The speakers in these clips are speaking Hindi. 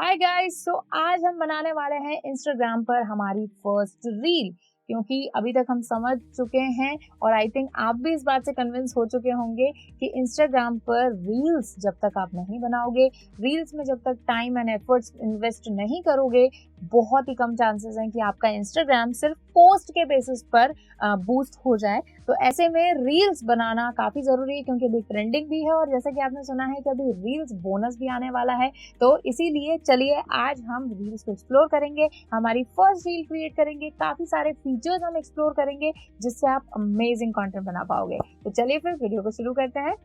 Hi guys. सो आज हम बनाने वाले हैं इंस्टाग्राम पर हमारी फर्स्ट रील, क्योंकि अभी तक हम समझ चुके हैं और आई थिंक आप भी इस बात से कन्विंस हो चुके होंगे कि इंस्टाग्राम पर रील्स जब तक आप नहीं बनाओगे, रील्स में जब तक टाइम एंड एफर्ट्स इन्वेस्ट नहीं करोगे, बहुत ही कम चांसेस हैं कि आपका इंस्टाग्राम सिर्फ पोस्ट के बेसिस पर बूस्ट हो जाए। तो ऐसे में रील्स बनाना काफ़ी ज़रूरी है, क्योंकि अभी ट्रेंडिंग भी है और जैसा कि आपने सुना है कि अभी रील्स बोनस भी आने वाला है। तो इसीलिए चलिए आज हम रील्स को एक्सप्लोर करेंगे, हमारी फर्स्ट रील क्रिएट करेंगे, काफ़ी सारे फीचर्स हम एक्सप्लोर करेंगे जिससे आप अमेजिंग कंटेंट बना पाओगे। तो चलिए फिर वीडियो को शुरू करते हैं।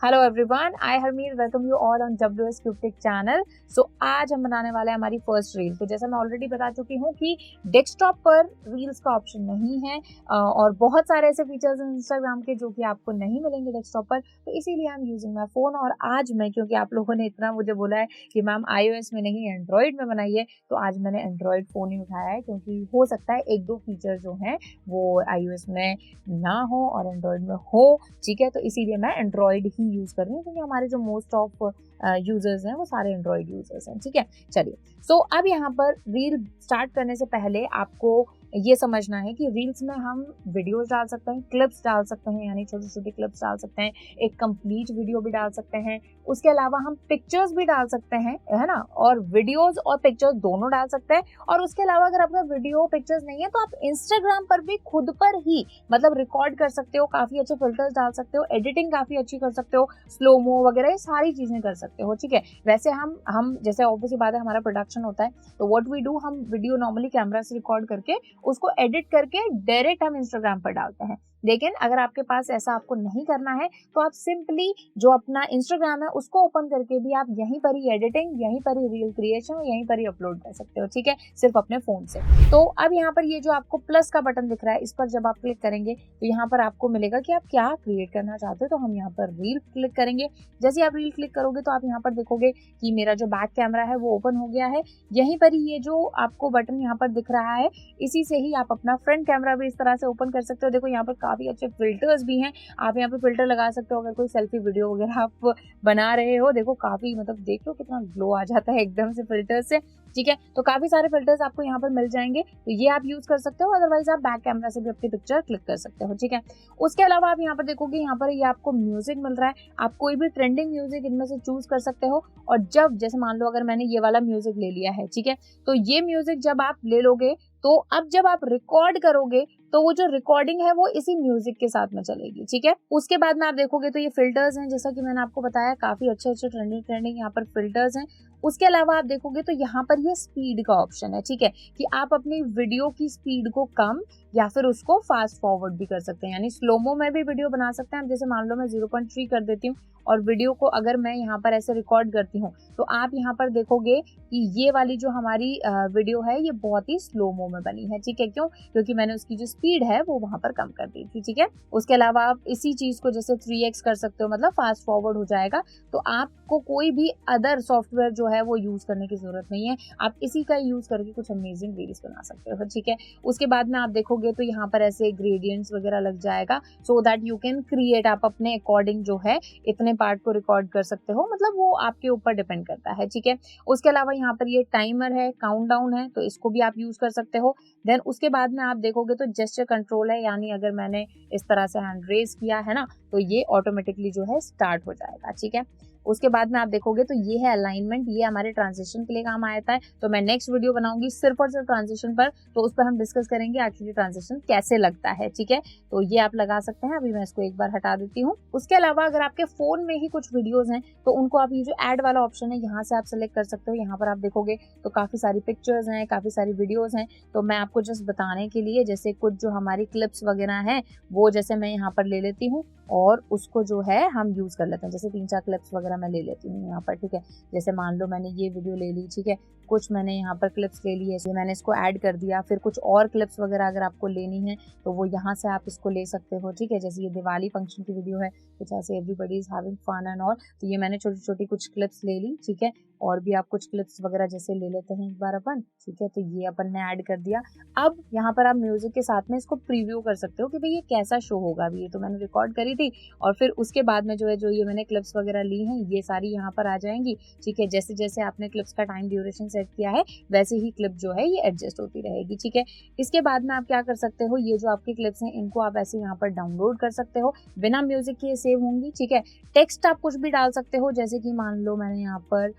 Hello everyone, I Harmeet welcome you all on WS Cube Tech channel. So आज हम बनाने वाले हैं हमारी फर्स्ट रील। तो जैसा मैं ऑलरेडी बता चुकी हूँ कि डेस्कटॉप पर रील्स का ऑप्शन नहीं है और बहुत सारे ऐसे फीचर्स हैं इंस्टाग्राम के जो कि आपको नहीं मिलेंगे डेस्कटॉप पर। तो इसीलिए I am using my phone. और आज मैं, क्योंकि आप लोगों ने इतना मुझे बोला है कि मैम iOS में नहीं एंड्रॉयड में बनाइए, तो आज मैंने एंड्रॉयड फ़ोन ही उठाया है, क्योंकि हो सकता है एक दो फीचर जो हैं वो iOS में ना हो और एंड्रॉयड में हो। ठीक है, तो इसीलिए मैं एंड्रॉयड ही यूज़ कर रही हूँ, क्योंकि हमारे जो मोस्ट ऑफ यूजर्स हैं वो सारे एंड्रॉयड यूजर्स हैं। ठीक है, चलिए। सो अब यहाँ पर रील स्टार्ट करने से पहले आपको ये समझना है कि रील्स में हम वीडियोस डाल सकते हैं, क्लिप्स डाल सकते हैं, यानी छोटे छोटे क्लिप्स डाल सकते हैं, एक कंप्लीट वीडियो भी डाल सकते हैं। उसके अलावा हम पिक्चर्स भी डाल सकते हैं, है ना, और वीडियोस और पिक्चर्स दोनों डाल सकते हैं। और उसके अलावा अगर आपका वीडियो पिक्चर्स नहीं है तो आप इंस्टाग्राम पर भी खुद पर ही मतलब रिकॉर्ड कर सकते हो, काफ़ी अच्छे फिल्टर्स डाल सकते हो, एडिटिंग काफ़ी अच्छी कर सकते हो, स्लोमो वगैरह ये सारी चीज़ें कर सकते हो। ठीक है, वैसे हम जैसे ऑब्वियसली बात है, हमारा प्रोडक्शन होता है, तो व्हाट वी डू, हम वीडियो नॉर्मली कैमरा से रिकॉर्ड करके उसको एडिट करके डायरेक्ट हम इंस्टाग्राम पर डालते हैं। लेकिन अगर आपके पास ऐसा आपको नहीं करना है तो आप सिंपली जो अपना इंस्टाग्राम है उसको ओपन करके भी आप यहीं पर ही एडिटिंग, यहीं पर ही रील क्रिएशन, यहीं पर ही अपलोड कर सकते हो। ठीक है, सिर्फ अपने फोन से। तो अब यहाँ पर ये जो आपको प्लस का बटन दिख रहा है, इस पर जब आप क्लिक करेंगे तो यहाँ पर आपको मिलेगा कि आप क्या क्रिएट करना चाहते हो। तो हम यहाँ पर रील क्लिक करेंगे। जैसे आप रील क्लिक करोगे तो आप यहाँ पर देखोगे कि मेरा जो बैक कैमरा है वो ओपन हो गया है। यहीं पर ही ये जो आपको बटन यहाँ पर दिख रहा है, इसी से ही आप अपना फ्रंट कैमरा भी इस तरह से ओपन कर सकते हो। देखो यहाँ पर काफ़ी अच्छे फिल्टर्स भी हैं, आप यहाँ पर फिल्टर लगा सकते हो। अगर कोई सेल्फी वीडियो वगैरह आप बना रहे हो, देखो काफ़ी मतलब देख लो कितना ग्लो आ जाता है एकदम से फिल्टर से। ठीक है, तो काफ़ी सारे फिल्टर्स आपको यहाँ पर मिल जाएंगे, तो ये आप यूज़ कर सकते हो। अदरवाइज आप बैक कैमरा से भी अपनी पिक्चर क्लिक कर सकते हो। ठीक है, उसके अलावा आप यहाँ पर देखोगे, यहाँ पर ये आपको म्यूजिक मिल रहा है, आप कोई भी ट्रेंडिंग म्यूजिक इनमें से चूज कर सकते हो। और जब जैसे मान लो अगर मैंने ये वाला म्यूजिक ले लिया है, ठीक है, तो ये म्यूजिक जब आप ले लोगे तो अब जब आप रिकॉर्ड करोगे तो वो जो रिकॉर्डिंग है वो इसी म्यूजिक के साथ में चलेगी। ठीक है, उसके बाद में आप देखोगे तो ये फिल्टर्स हैं, जैसा कि मैंने आपको बताया, काफी अच्छे अच्छे ट्रेंडिंग यहाँ पर फिल्टर्स हैं। उसके अलावा आप देखोगे तो यहाँ पर ये स्पीड का ऑप्शन है। ठीक है, कि आप अपनी वीडियो की स्पीड को कम या फिर उसको फास्ट फॉरवर्ड भी कर सकते हैं, यानी स्लोमो में भी वीडियो बना सकते हैं। जैसे मान लो मैं 0.3 कर देती हूँ और वीडियो को अगर मैं यहाँ पर ऐसे रिकॉर्ड करती हूँ तो आप यहाँ पर देखोगे कि ये वाली जो हमारी वीडियो है ये बहुत ही स्लोमो में बनी है। ठीक है, क्यों? क्योंकि मैंने उसकी जो स्पीड है वो वहां पर कम कर दी थी। ठीक है, उसके अलावा आप इसी चीज को जैसे 3x कर सकते हो, मतलब फास्ट फॉरवर्ड हो जाएगा। तो आपको कोई भी अदर सॉफ्टवेयर जो है वो यूज करने की जरूरत नहीं है, आप इसी का यूज करके कुछ अमेजिंग रील्स बना सकते हो। ठीक है, उसके बाद में आप देखोगे तो यहाँ पर ऐसे ग्रेडियंट्स वगैरह लग जाएगा, so that you can create, आप अपने अकॉर्डिंग जो है इतने पार्ट को रिकॉर्ड कर सकते हो, मतलब वो आपके ऊपर डिपेंड करता है। ठीक है, उसके अलावा यहाँ पर ये टाइमर है, काउंटडाउन है, तो इसको भी आप यूज कर सकते हो। देन उसके बाद में आप देखोगे तो जेस्चर कंट्रोल है, यानी अगर मैंने इस तरह से हैंड रेज किया है ना तो ये ऑटोमेटिकली जो है स्टार्ट हो जाएगा। ठीक है, उसके बाद में आप देखोगे तो ये है अलाइनमेंट, ये हमारे ट्रांजिशन के लिए काम आता है। तो मैं नेक्स्ट वीडियो बनाऊंगी सिर्फ और सिर्फ ट्रांजिशन पर, तो उस पर हम डिस्कस करेंगे एक्चुअली ट्रांजिशन कैसे लगता है। ठीक है, तो ये आप लगा सकते हैं। अभी मैं इसको एक बार हटा देती हूँ। उसके अलावा अगर आपके फोन में ही कुछ वीडियोस हैं तो उनको आप ये जो ऐड वाला ऑप्शन है यहाँ से आप सेलेक्ट कर सकते हो। यहाँ पर आप देखोगे तो काफी सारी पिक्चर्स हैं, काफी सारी वीडियोस हैं। तो मैं आपको जस्ट बताने के लिए, जैसे कुछ जो हमारी क्लिप्स वगैरह हैं वो जैसे मैं यहाँ पर ले लेती हूँ और उसको जो है हम यूज कर लेते हैं। जैसे 3-4 क्लिप्स वगैरह मैं ले लेती हूँ यहाँ पर। ठीक है, जैसे मान लो मैंने ये वीडियो ले ली, ठीक है, कुछ मैंने यहाँ पर क्लिप्स ले ली है, तो मैंने इसको ऐड कर दिया। फिर कुछ और क्लिप्स वगैरह अगर आपको लेनी है तो वो यहाँ से आप इसको ले सकते हो। ठीक है, जैसे ये दिवाली फंक्शन की वीडियो है, कुछ ऐसे everybody is having fun and all, तो ये मैंने छोटी छोटी कुछ क्लिप्स ले ली। ठीक है, और भी आप कुछ क्लिप्स वगैरह जैसे ले लेते हैं एक बार अपन, ठीक है। तो ये अपन ने ऐड कर दिया। अब यहाँ पर आप म्यूजिक के साथ में इसको प्रीव्यू कर सकते हो कि भाई ये कैसा शो होगा। अभी ये तो मैंने रिकॉर्ड करी थी और फिर उसके बाद में जो ये मैंने क्लिप्स वगैरह ली हैं ये सारी यहाँ पर आ जाएंगी, ठीक है। जैसे जैसे आपने क्लिप्स का टाइम ड्यूरेशन सेट किया है वैसे ही क्लिप जो है ये एडजस्ट होती रहेगी, ठीक है। इसके बाद में आप क्या कर सकते हो, ये जो आपकी क्लिप्स हैं इनको आप ऐसे यहाँ पर डाउनलोड कर सकते हो, बिना म्यूजिक के सेव होंगी, ठीक है। टेक्स्ट आप कुछ भी डाल सकते हो, जैसे कि मान लो मैंने यहाँ पर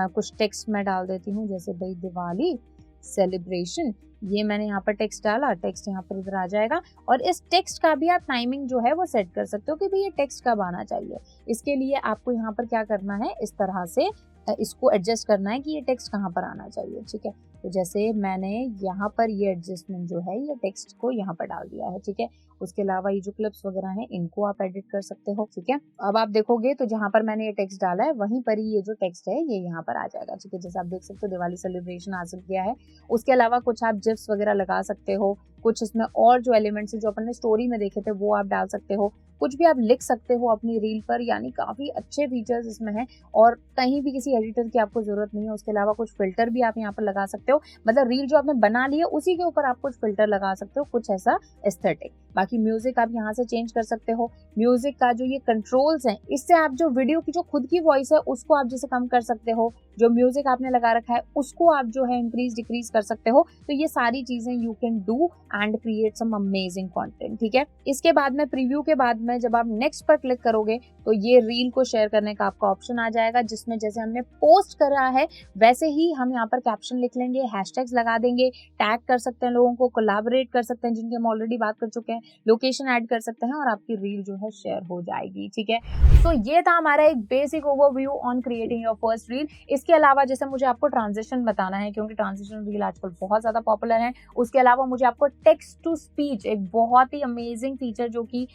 कुछ टेक्स्ट मैं डाल देती हूँ, जैसे भाई दिवाली सेलिब्रेशन, ये मैंने यहाँ पर टेक्स्ट डाला, टेक्स्ट यहाँ पर इधर आ जाएगा। और इस टेक्स्ट का भी आप टाइमिंग जो है वो सेट कर सकते हो कि भाई ये टेक्स्ट कब आना चाहिए। इसके लिए आपको यहाँ पर क्या करना है, इस तरह से इसको एडजस्ट करना है कि ये टेक्स्ट कहाँ पर आना चाहिए, ठीक है। तो जैसे मैंने यहाँ पर ये एडजस्टमेंट जो है ये टेक्स्ट को यहाँ पर डाल दिया है, ठीक है। उसके अलावा ये जो क्लिप्स वगैरह हैं इनको आप एडिट कर सकते हो, ठीक है। अब आप देखोगे तो जहाँ पर मैंने ये टेक्स्ट डाला है वहीं पर ही ये जो टेक्स्ट है ये यहाँ पर आ जाएगा, ठीक है। जैसे आप देख सकते हो दिवाली सेलिब्रेशन हासिल किया है। उसके अलावा कुछ आप जिप्स वगैरह लगा सकते हो, कुछ इसमें और जो एलिमेंट्स जो अपन ने स्टोरी में देखे थे वो आप डाल सकते हो, कुछ भी आप लिख सकते हो अपनी रील पर, यानी काफी अच्छे फीचर्स इसमें हैं और कहीं भी किसी एडिटर की आपको जरूरत नहीं है। उसके अलावा कुछ फिल्टर भी आप यहाँ पर लगा सकते हो, मतलब रील जो आपने बना ली है उसी के ऊपर आप कुछ फिल्टर लगा सकते हो, कुछ ऐसा एस्थेटिक। बाकी म्यूजिक आप यहाँ से चेंज कर सकते हो। म्यूजिक का जो ये कंट्रोल्स हैं इससे आप जो वीडियो की जो खुद की वॉइस है उसको आप जैसे कम कर सकते हो, जो म्यूजिक आपने लगा रखा है उसको आप जो है इंक्रीज डिक्रीज कर सकते हो। तो ये सारी चीजें you can do and create some amazing content, ठीक है। इसके बाद में प्रीव्यू के बाद में जब आप नेक्स्ट पर क्लिक करोगे तो ये रील को शेयर करने का आपका ऑप्शन आ जाएगा, जिसमें जैसे हमने पोस्ट करा है वैसे ही हम यहाँ पर कैप्शन लिख लेंगे, हैशटैग्स लगा देंगे, टैग कर सकते हैं लोगों को, कोलैबोरेट कर सकते हैं जिनकी हम ऑलरेडी बात कर चुके हैं, लोकेशन ऐड कर सकते हैं और आपकी रील जो है शेयर हो जाएगी, ठीक है। तो ये था हमारा एक basic overview on creating your first reel. इसके अलावा जैसे मुझे आपको ट्रांजिशन बताना है क्योंकि ट्रांजिशन रील आजकल बहुत ज्यादा पॉपुलर है। उसके अलावा मुझे आपको टेक्स्ट टू स्पीच, एक बहुत ही अमेजिंग फीचर जो कि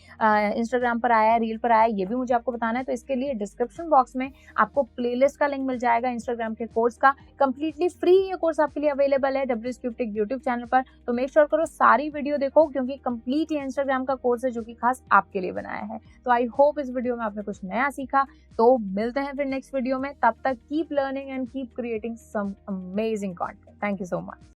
इंस्टाग्राम पर आया है, रील पर आया है, ये भी मुझे आपको बताना है। तो इसके लिए डिस्क्रिप्शन बॉक्स में आपको प्लेलिस्ट का लिंक मिल जाएगा इंस्टाग्राम के कोर्स का, कंप्लीटली फ्री ये कोर्स आपके लिए अवेलेबल है WSCuptic यूट्यूब चैनल पर। तो मेक श्योर करो सारी वीडियो देखो क्योंकि कंप्लीटली इंस्टाग्राम का कोर्स है जो कि खास आपके लिए बनाया है। तो आई होप इस वीडियो में आपने कुछ नया सीखा। तो मिलते हैं फिर नेक्स्ट वीडियो में, तब तक keep learning and keep creating some amazing content. Thank you so much.